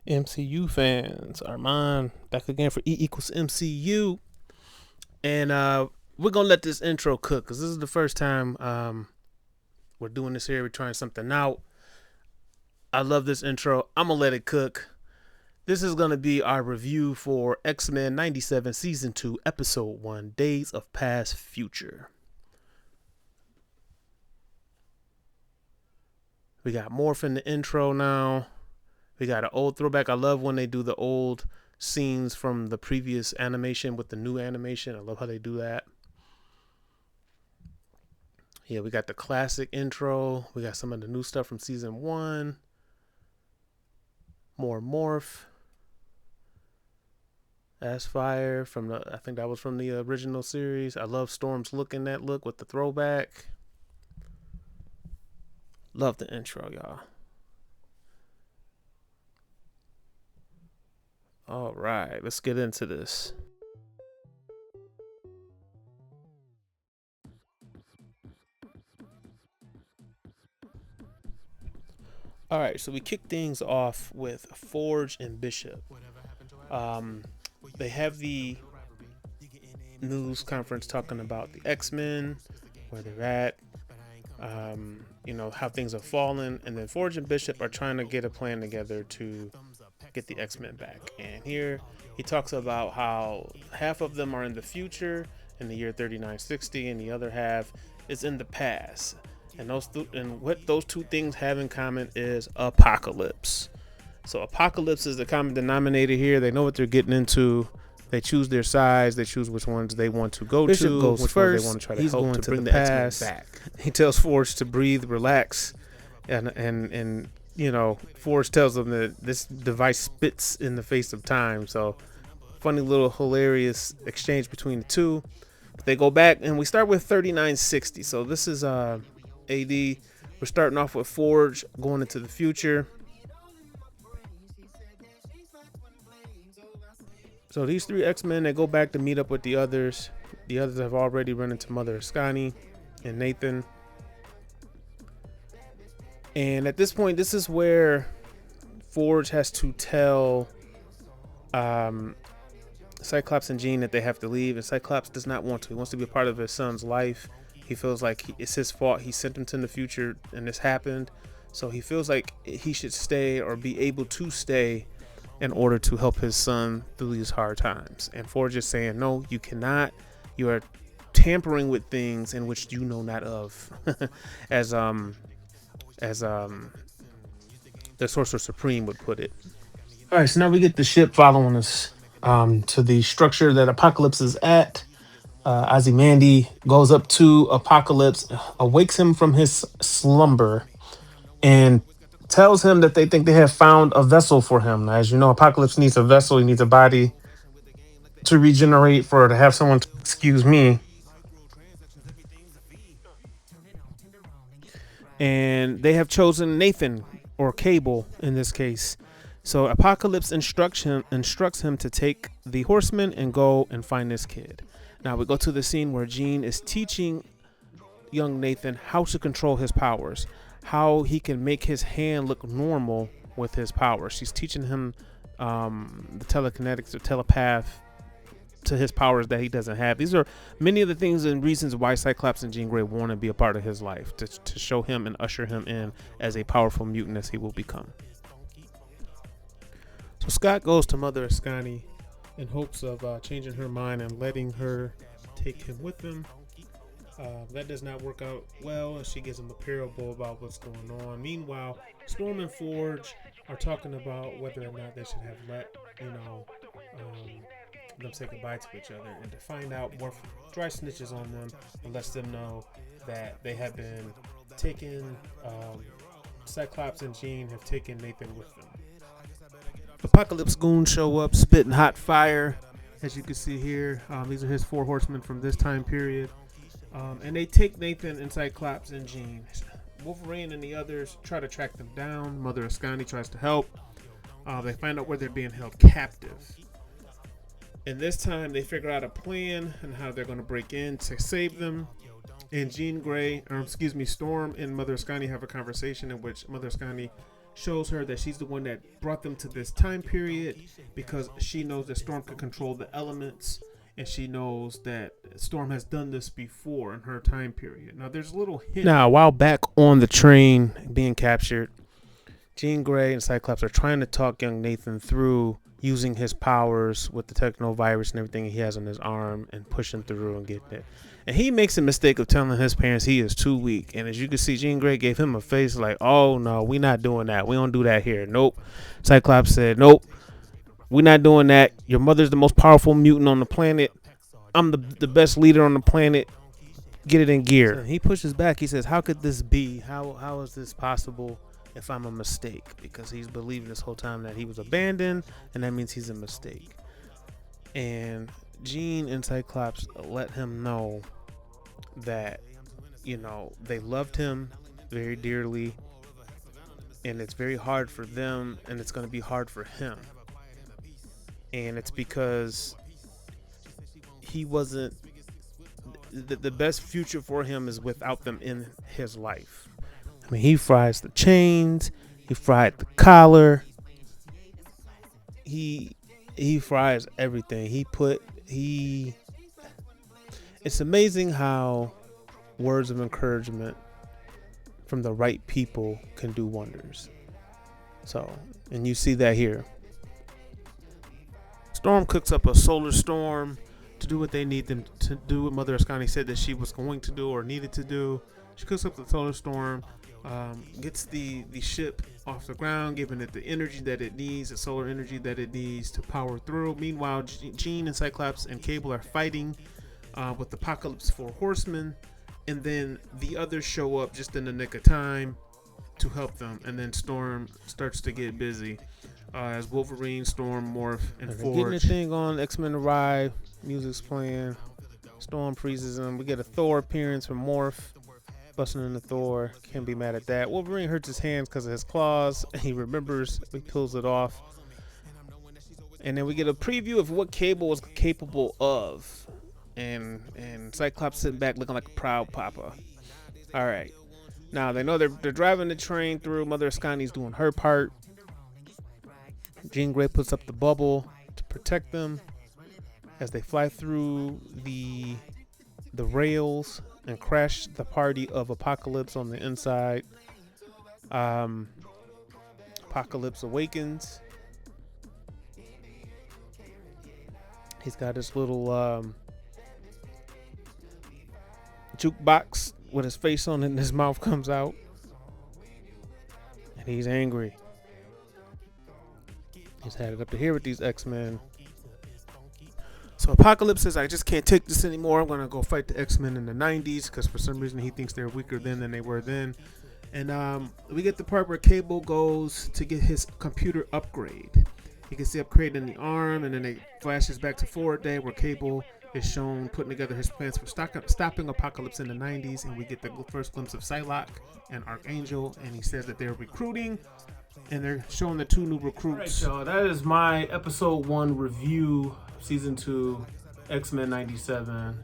MCU fans, Armand back again for E equals MCU, and we're gonna let this intro cook because this is the first time we're doing this here. We're trying something out. I love this intro. I'm gonna let it cook. This is gonna be our review for X-Men '97 Season 2, Episode 1, Days of Past Future. We got Morph in the intro now. We got an old throwback. I love when they do the old scenes from the previous animation with the new animation. I love how they do that. Yeah, we got the classic intro. We got some of the new stuff from season 1. More Morph. That's fire from I think that was from the original series. I love Storm's look in that look with the throwback. Love the intro, y'all. All right, let's get into this. All right, so we kick things off with Forge and Bishop. Um, they have the news conference talking about the X-Men, where they're at, how things have fallen, and then Forge and Bishop are trying to get a plan together to get the X-Men back. And here he talks about how half of them are in the future in the year 3960, and the other half is in the past. And what those two things have in common is apocalypse. So apocalypse is the common denominator here. They know what they're getting into. They choose their sides. They choose which ones they want to go Bishop to. goes which first. ones they want to try to He's help going to to bring the the X-Men past. back. He tells Forge to breathe, relax, and Forge tells them that this device spits in the face of time. So funny little hilarious exchange between the two. They go back and we start with 3960. So this is AD. We're starting off with Forge going into the future. So these three X-Men, they go back to meet up with the others. The others have already run into Mother Ascani and Nathan. And at this point, this is where Forge has to tell Cyclops and Jean that they have to leave. And Cyclops does not want to. He wants to be a part of his son's life. He feels like it's his fault. He sent him to the future and this happened. So he feels like he should stay or be able to stay in order to help his son through these hard times. And Forge is saying, no, you cannot. You are tampering with things in which you know not of. as the Sorcerer Supreme would put it. All right, so now we get the ship following us to the structure that Apocalypse is at. Ozymandy goes up to Apocalypse, awakes him from his slumber, and tells him that they think they have found a vessel for him. As you know, Apocalypse needs a vessel. He needs a body to regenerate to have someone to excuse me. And they have chosen Nathan, or Cable in this case. So Apocalypse instructs him to take the horseman and go and find this kid. Now we go to the scene where Jean is teaching young Nathan how to control his powers, how he can make his hand look normal with his powers. She's teaching him the telekinetics or telepath to his powers that he doesn't have. These are many of the things and reasons why Cyclops and Jean Grey want to be a part of his life, to show him and usher him in as a powerful mutant as he will become. So Scott goes to Mother Ascani in hopes of changing her mind and letting her take him with him. That does not work out well, and she gives him a parable about what's going on. Meanwhile, Storm and Forge are talking about whether or not they should have let them say goodbye to each other, and to find out more dry snitches on them and lets them know that they have been taken. Cyclops and Jean have taken Nathan with them. Apocalypse goons show up, spitting hot fire, as you can see here. These are his four horsemen from this time period. And they take Nathan and Cyclops and Jean. Wolverine and the others try to track them down. Mother Ascani tries to help. They find out where they're being held captive. And this time they figure out a plan and how they're going to break in to save them. And Storm and Mother Ascani have a conversation in which Mother Ascani shows her that she's the one that brought them to this time period because she knows that Storm can control the elements, and she knows that Storm has done this before in her time period. Now, there's a little hint. Now, a while back on the train being captured, Jean Grey and Cyclops are trying to talk young Nathan through using his powers with the technovirus and everything he has on his arm and pushing through and getting it. And he makes a mistake of telling his parents he is too weak. And as you can see, Jean Grey gave him a face like, oh, no, we not doing that. We don't do that here. Nope. Cyclops said, nope, we not doing that. Your mother's the most powerful mutant on the planet. I'm the best leader on the planet. Get it in gear. So he pushes back. He says, how could this be? How is this possible if I'm a mistake? Because he's believed this whole time that he was abandoned, and that means he's a mistake. And Jean and Cyclops let him know that, they loved him very dearly, and it's very hard for them, and it's going to be hard for him. And it's because he wasn't, the best future for him is without them in his life. I mean, he fries the chains, he fried the collar, he fries everything. It's amazing how words of encouragement from the right people can do wonders. So, and you see that here. Storm cooks up a solar storm to do what they need them to do, what Mother Ascani said that she was going to do or needed to do. She cooks up the solar storm, gets the ship off the ground, giving it the energy that it needs, the solar energy that it needs to power through. Meanwhile, Jean and Cyclops and Cable are fighting with the Apocalypse 4 Horsemen, and then the others show up just in the nick of time to help them, and then Storm starts to get busy as Wolverine, Storm, Morph, and Forge. Getting the thing on, X-Men arrive, music's playing, Storm freezes them. We get a Thor appearance from Morph, busting into Thor. Can't be mad at that. Wolverine hurts his hands because of his claws. He remembers, he pulls it off. And then we get a preview of what Cable was capable of. And Cyclops sitting back looking like a proud papa. All right. Now they know they're driving the train through. Mother Ascani's doing her part. Jean Grey puts up the bubble to protect them as they fly through the rails and crash the party of Apocalypse on the inside. Apocalypse awakens. He's got his little jukebox with his face on it, and his mouth comes out, and he's angry. He's had it up to here with these X-Men. So Apocalypse says, I just can't take this anymore. I'm going to go fight the X-Men in the 90s because for some reason he thinks they're weaker then than they were then. And we get the part where Cable goes to get his computer upgrade. You can see upgrade in the arm, and then it flashes back to Forward Day where Cable is shown putting together his plans for stopping Apocalypse in the 90s, and we get the first glimpse of Psylocke and Archangel, and he says that they're recruiting, and they're showing the 2 new recruits. All right, y'all, that is my episode 1 review, season 2, X-Men 97,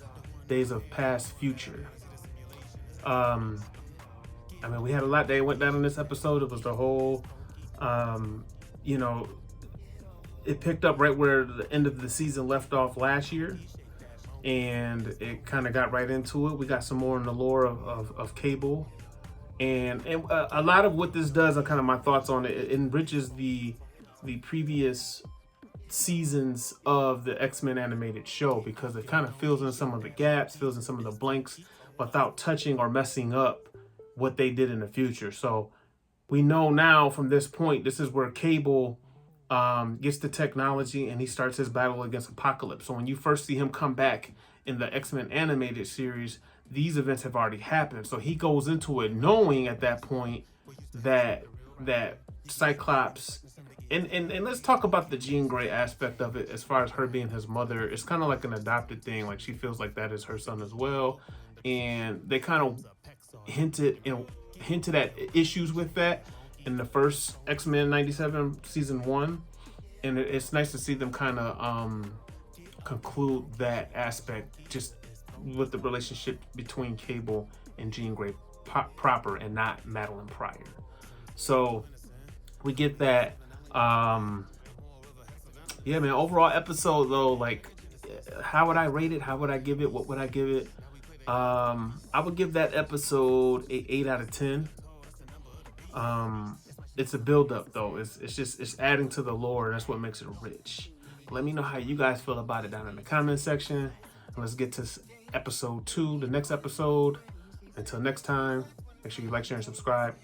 Days of Past Future. We had a lot that went down in this episode. It was the whole, it picked up right where the end of the season left off last year, and it kind of got right into it. We got some more in the lore of Cable, and a lot of what this does, and kind of my thoughts on it, it enriches the previous seasons of the X-Men animated show, because it kind of fills in some of the gaps, fills in some of the blanks without touching or messing up what they did in the future. So we know now from this point, this is where Cable gets the technology and he starts his battle against Apocalypse. So when you first see him come back in the X-Men animated series, these events have already happened. So he goes into it knowing at that point that Cyclops, and let's talk about the Jean Grey aspect of it as far as her being his mother. It's kind of like an adopted thing. Like, she feels like that is her son as well. And they kind of hinted at issues with that in the first X-Men 97 season 1, and it's nice to see them kind of conclude that aspect just with the relationship between Cable and Jean Grey proper, and not Madeline Pryor. So We get that. Yeah, man. Overall episode though, like, how would I rate it? How would I give it? What would I give it? I would give that episode a 8 out of 10. Um, it's a build up though. It's just it's adding to the lore. That's what makes it rich. But let me know how you guys feel about it down in the comment section. And let's get to episode 2, the next episode. Until next time, make sure you like, share, and subscribe.